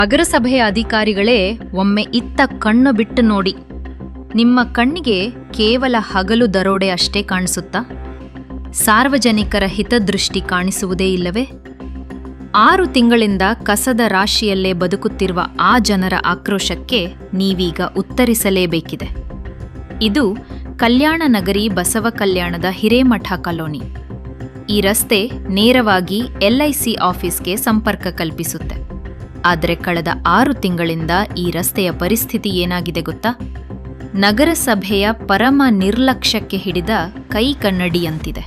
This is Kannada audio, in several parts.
ನಗರಸಭೆಯ ಅಧಿಕಾರಿಗಳೇ ಒಮ್ಮೆ ಇತ್ತ ಕಣ್ಣು ಬಿಟ್ಟು ನೋಡಿ. ನಿಮ್ಮ ಕಣ್ಣಿಗೆ ಕೇವಲ ಹಗಲು ದರೋಡೆ ಅಷ್ಟೇ ಕಾಣಿಸುತ್ತಾ? ಸಾರ್ವಜನಿಕರ ಹಿತದೃಷ್ಟಿ ಕಾಣಿಸುವುದೇ ಇಲ್ಲವೇ? 6 ತಿಂಗಳಿಂದ ಕಸದ ರಾಶಿಯಲ್ಲೇ ಬದುಕುತ್ತಿರುವ ಆ ಜನರ ಆಕ್ರೋಶಕ್ಕೆ ನೀವೀಗ ಉತ್ತರಿಸಲೇಬೇಕಿದೆ. ಇದು ಕಲ್ಯಾಣ ನಗರಿ ಬಸವ ಕಲ್ಯಾಣದ ಹಿರೇಮಠ ಕಾಲೋನಿ. ಈ ರಸ್ತೆ ನೇರವಾಗಿ LIC ಆಫೀಸ್ಗೆ ಸಂಪರ್ಕ ಕಲ್ಪಿಸುತ್ತೆ. ಆದರೆ ಕಳೆದ 6 ತಿಂಗಳಿಂದ ಈ ರಸ್ತೆಯ ಪರಿಸ್ಥಿತಿ ಏನಾಗಿದೆ ಗೊತ್ತಾ? ನಗರಸಭೆಯ ಪರಮ ನಿರ್ಲಕ್ಷ್ಯಕ್ಕೆ ಹಿಡಿದ ಕೈ ಕನ್ನಡಿಯಂತಿದೆ.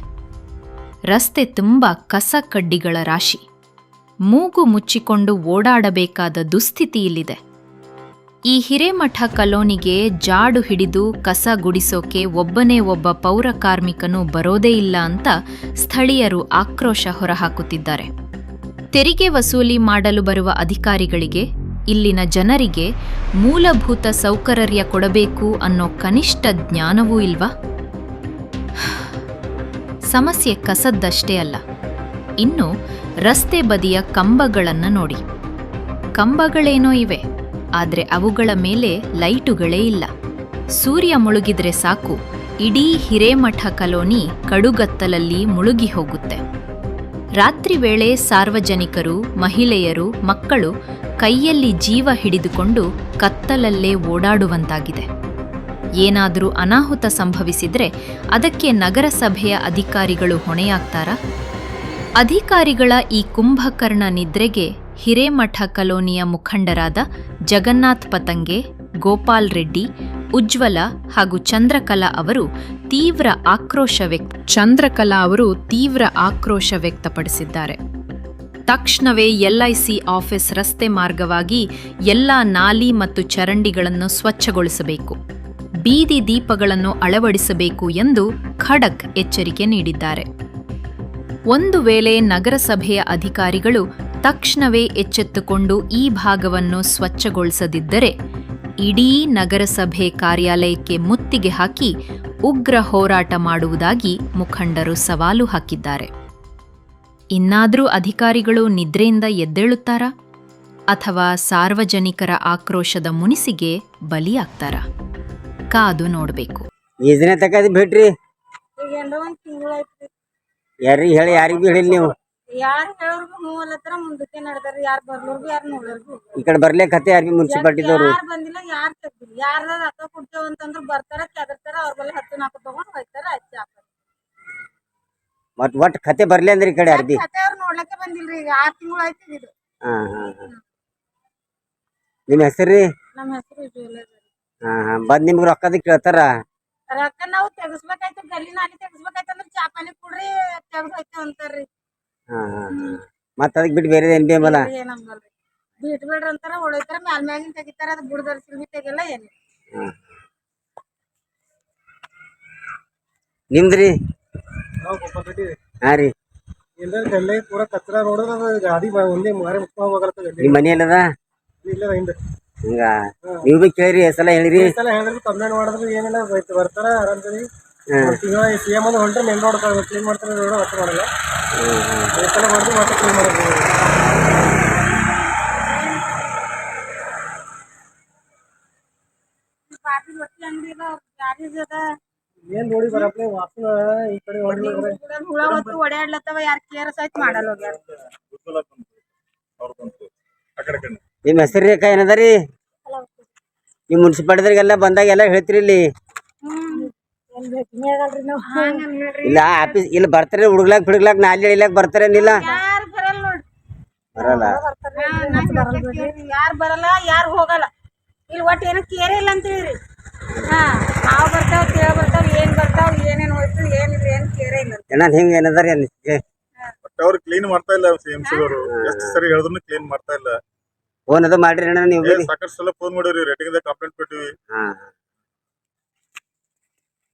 ರಸ್ತೆ ತುಂಬ ಕಸ ಕಡ್ಡಿಗಳ ರಾಶಿ. ಮೂಗು ಮುಚ್ಚಿಕೊಂಡು ಓಡಾಡಬೇಕಾದ ದುಸ್ಥಿತಿ ಇಲ್ಲಿದೆ. ಈ ಹಿರೇಮಠ ಕಾಲೋನಿಗೆ ಜಾಡು ಹಿಡಿದು ಕಸ ಗುಡಿಸೋಕೆ ಒಬ್ಬನೇ ಒಬ್ಬ ಪೌರ ಕಾರ್ಮಿಕನು ಬರೋದೇ ಇಲ್ಲ ಅಂತ ಸ್ಥಳೀಯರು ಆಕ್ರೋಶ ಹೊರಹಾಕುತ್ತಿದ್ದಾರೆ. ತೆರಿಗೆ ವಸೂಲಿ ಮಾಡಲು ಬರುವ ಅಧಿಕಾರಿಗಳಿಗೆ, ಇಲ್ಲಿನ ಜನರಿಗೆ ಮೂಲಭೂತ ಸೌಕರ್ಯ ಕೊಡಬೇಕು ಅನ್ನೋ ಕನಿಷ್ಠ ಜ್ಞಾನವೂ ಇಲ್ವಾ? ಸಮಸ್ಯೆ ಕಸದ್ದಷ್ಟೇ ಅಲ್ಲ, ಇನ್ನು ರಸ್ತೆ ಬದಿಯ ಕಂಬಗಳನ್ನು ನೋಡಿ. ಕಂಬಗಳೇನೋ ಇವೆ, ಆದರೆ ಅವುಗಳ ಮೇಲೆ ಲೈಟುಗಳೇ ಇಲ್ಲ. ಸೂರ್ಯ ಮುಳುಗಿದ್ರೆ ಸಾಕು, ಇಡೀ ಹಿರೇಮಠ ಕಾಲೋನಿ ಕಡುಗತ್ತಲಲ್ಲಿ ಮುಳುಗಿ ಹೋಗುತ್ತೆ. ರಾತ್ರಿ ವೇಳೆ ಸಾರ್ವಜನಿಕರು, ಮಹಿಳೆಯರು, ಮಕ್ಕಳು ಕೈಯಲ್ಲಿ ಜೀವ ಹಿಡಿದುಕೊಂಡು ಕತ್ತಲಲ್ಲೇ ಓಡಾಡುವಂತಾಗಿದೆ. ಏನಾದರೂ ಅನಾಹುತ ಸಂಭವಿಸಿದ್ರೆ ಅದಕ್ಕೆ ನಗರಸಭೆಯ ಅಧಿಕಾರಿಗಳು ಹೊಣೆಯಾಗ್ತಾರಾ? ಅಧಿಕಾರಿಗಳ ಈ ಕುಂಭಕರ್ಣ ನಿದ್ರೆಗೆ ಹಿರೇಮಠ ಕಾಲೋನಿಯ ಮುಖಂಡರಾದ ಜಗನ್ನಾಥ್ ಪತಂಗೆ, ಗೋಪಾಲ್ ರೆಡ್ಡಿ, ಉಜ್ವಲ ಹಾಗೂ ಚಂದ್ರಕಲಾ ಅವರು ತೀವ್ರ ಆಕ್ರೋಶ ವ್ಯಕ್ತಪಡಿಸಿದ್ದಾರೆ. ತಕ್ಷಣವೇ LIC ಆಫೀಸ್ ರಸ್ತೆ ಮಾರ್ಗವಾಗಿ ಎಲ್ಲ ನಾಲಿ ಮತ್ತು ಚರಂಡಿಗಳನ್ನು ಸ್ವಚ್ಛಗೊಳಿಸಬೇಕು, ಬೀದಿ ದೀಪಗಳನ್ನು ಅಳವಡಿಸಬೇಕು ಎಂದು ಖಡಕ್ ಎಚ್ಚರಿಕೆ ನೀಡಿದ್ದಾರೆ. ಒಂದು ವೇಳೆ ನಗರಸಭೆಯ ಅಧಿಕಾರಿಗಳು ತಕ್ಷಣವೇ ಎಚ್ಚೆತ್ತುಕೊಂಡು ಈ ಭಾಗವನ್ನು ಸ್ವಚ್ಛಗೊಳಿಸದಿದ್ದರೆ ಇಡೀ ನಗರಸಭೆ ಕಾರ್ಯಾಲಯಕ್ಕೆ ಮುತ್ತಿಗೆ ಹಾಕಿ ಉಗ್ರ ಹೋರಾಟ ಮಾಡುವುದಾಗಿ ಮುಖಂಡರು ಸವಾಲು ಹಾಕಿದ್ದಾರೆ. ಇನ್ನಾದರೂ ಅಧಿಕಾರಿಗಳು ನಿದ್ರೆಯಿಂದ ಎದ್ದೇಳುತ್ತಾರಾ? ಅಥವಾ ಸಾರ್ವಜನಿಕರ ಆಕ್ರೋಶದ ಮುನಿಸಿಗೆ ಬಲಿಯಾಗ್ತಾರಾ? ಕಾದು ನೋಡಬೇಕು. ಯಾರಿಗೆ ಹೇಳಿ, ಯಾರಿಗೆ ಬಿ ಹೇಳಿಲ್ಲ ನೀವು? ಯಾರು ಹೇಳೋರ್ಗು ಹೂ ಅಲ್ಲತ್ರ ಮುಂದಕ್ಕೆ ನಡೆದಾರ. ಯಾರು ಬರ್ಲೋರ್ಗು ಯಾರು ನೋಡೋರ್ಗು ಈ ಕಡೆ ಬರ್ಲೇಕತ್ತೆ ಯಾರು ಬಿ ಮುನ್ಸಿಪಾಲ್ಟಿದವರು ಯಾರು ಬಂದಿಲ್ಲ, ಯಾರು ತೆಗ್ದಿಲ್ಲ. ಯಾರ ರೊಕ್ಕ ಕೊಡ್ತೇವ ಅಂತಂದ್ರು ಬರ್ತಾರ, ಕೆದರ್ತಾರ, ಅವ್ರ ಬಲ್ಲಿ 10 4 ತಗೊಂಡ್ ಹೋಯ್ತಾರ. ಅಚ್ಚಿ ಹಾಕೋದು ಮತ್ ಒಟ್ಟು ಕತೆ ಬರ್ಲಿ ಅಂದ್ರೆ ಈ ಕಡೆ ಯಾರು ಬಿ ಕತೆ ಅವ್ರು ನೋಡ್ಲಕ್ಕೆ ಬಂದಿಲ್ರಿ. ಈಗ 6 ತಿಂಗಳು ಆಯ್ತು ಇದು. ನಿಮ್ಮ ಹೆಸರು? ನಮ್ಮ ಹೆಸರು ಜ್ಯುವೆಲರ್. ಬಂದ್ ನಿಮ್ಗೆ ರೊಕ್ಕದ ಕೇಳ್ತಾರ? ರೊಕ್ಕ ನಾವು ತೆಗಿಸ್ಬೇಕಾಯ್ತು, ಗಲ್ಲಿ ನಾಲಿ ತೆಗಿಸ್ಬೇಕಾಯ್ತಂದ್ರ ಚಾಪಾನಿ ಕೊಡ್ರಿ, ತೆಗ್ದು ಹೋಯ್ತೇವ ಅಂತಾರ್ರಿ. ಮತ್ ಅದಕ್ಕೆ ಬಿಟ್ಟು ಬೇರೆ ಏನ್ ಬೇಮಲ್ಲ ಏನಂಬಲ್ರಿ, ಬಿಟ್ ಬಿಡ್ರಿ ಅಂತಾರ, ಹೊಳೋಯ್ತಾರ, ಮ್ಯಾಲ್ಮ್ಯಾಗಿನ ತೆಗಿತಾರ. ಅದು ಬುಡದರ್ಸಿಲ್ ಬಿ ತೆಗಿಲ್ಲ ಏನಿಲ್ಲ. ನಿಮ್ದ್ರಿ? ಹಾ ರೀ. ಪೂರಾ ಕಚ್ರ ನೋಡಿದ್ರೆ ಗಾಡಿ ಒಂದೇ ಮಾರಿ ಮುಕ್ಕೋಗಲ್ಲ. ನಿಮ್ ಮನಿ ಎಲ್ಲದ? ಹಿಂಗ ನೀವು ಬಿ ಕೇಳ್ರಿ, ಎಸಲ ಹೇಳಿರಿ. ಹೇಳಿದ್ರು ಕಂಪ್ಲೇಂಟ್ ಮಾಡಿದ್ರು ಏನಿಲ್ಲ, ಬರ್ತಾರ ಆರಾಮ್ಸರಿ. CM ಒಂದು ಹೊಂಟ್ರೆ ಮೇನ್ ರೋಡ್ ಕ್ಲೀನ್ ಮಾಡ್ತಾರೆ, ರೋಡ್ ಮತ್ತೆ ಮಾಡಲ್ಲ. ಮಾಡಿದ್ರು ಮತ್ತೆ ಕ್ಲೀನ್ ಮಾಡೋದು. ಏನ್ ನೋಡಿ ಬರಪ್ಲೆ ವಾಸನ ಈ ಕಡೆ ಹುಳ ಹೊತ್ತು ಓಡಾಡ್ಲತ್ತವ, ಯಾರು ಕೇರ್ ಸಹಿತ ಮಾಡಲ್ಲ ಹೋಗ್ಯಾರ. ನಿಮ್ ಹೆಸರು ರೇಖಾ ಏನದರಿ? ನಿಮ್ ಮುನ್ಸಿಪಾಲ್ಟಿದವ್ರಿಗೆಲ್ಲ ಬಂದಾಗ ಎಲ್ಲ ಹೇಳ್ತಿರಿ ಇಲ್ಲಿ? ಇಲ್ಲ ಆಫೀಸ್ ಇಲ್ಲಿ ಬರ್ತಾರೆ, ಹುಡುಗ್ಲಾಕ್ ಬಿಡ್ಲಾಕ್ ನಾಲಿ ಎಳಿಲಾಕ್ ಬರ್ತಾರೇನಿಲ್ಲ? ಬರಲ್ಲ. ಯಾರು ಬರಲ್ಲ, ಯಾರು ಹೋಗಲ್ಲ. ಇಲ್ಲಿ ಒಟ್ಟು ಏನೋ ಕೇರೆ ಇಲ್ಲ ಅಂತ ಹೇಳಿರಿ. ಹಾವು ಬರ್ತಾವ, ಕೇಳ ಬರ್ತಾವ, ಏನ್ ಬರ್ತಾವ, ಏನೇನು ಹೋಯ್ತು, ಏನಿಲ್ಲ, ಏನ್ ಕೇರೆ ಇಲ್ಲ. ಹಿಂಗ ಏನದಾರಿ ಅನಿಸಿಕೆ? ಅವ್ರು ಕ್ಲೀನ್ ಮಾಡ್ತಾ ಇಲ್ಲ. CMC ಅವರು ಎಷ್ಟು ಸರಿ ಹೇಳಿದ್ರು ಕ್ಲೀನ್ ಮಾಡ್ತಾ ಇಲ್ಲ. ಫೋನ್ ಅದು ಮಾಡ್ರಿ ಅಣ್ಣ ನೀವು? ಸಾಕಷ್ಟು ಸಲ ಫೋನ್ ಮಾಡಿವ್ರಿ, ರೇಟಿಂಗ್ ಕಂಪ್ಲೇಂಟ್ ಕೊಟ್ಟಿವಿ.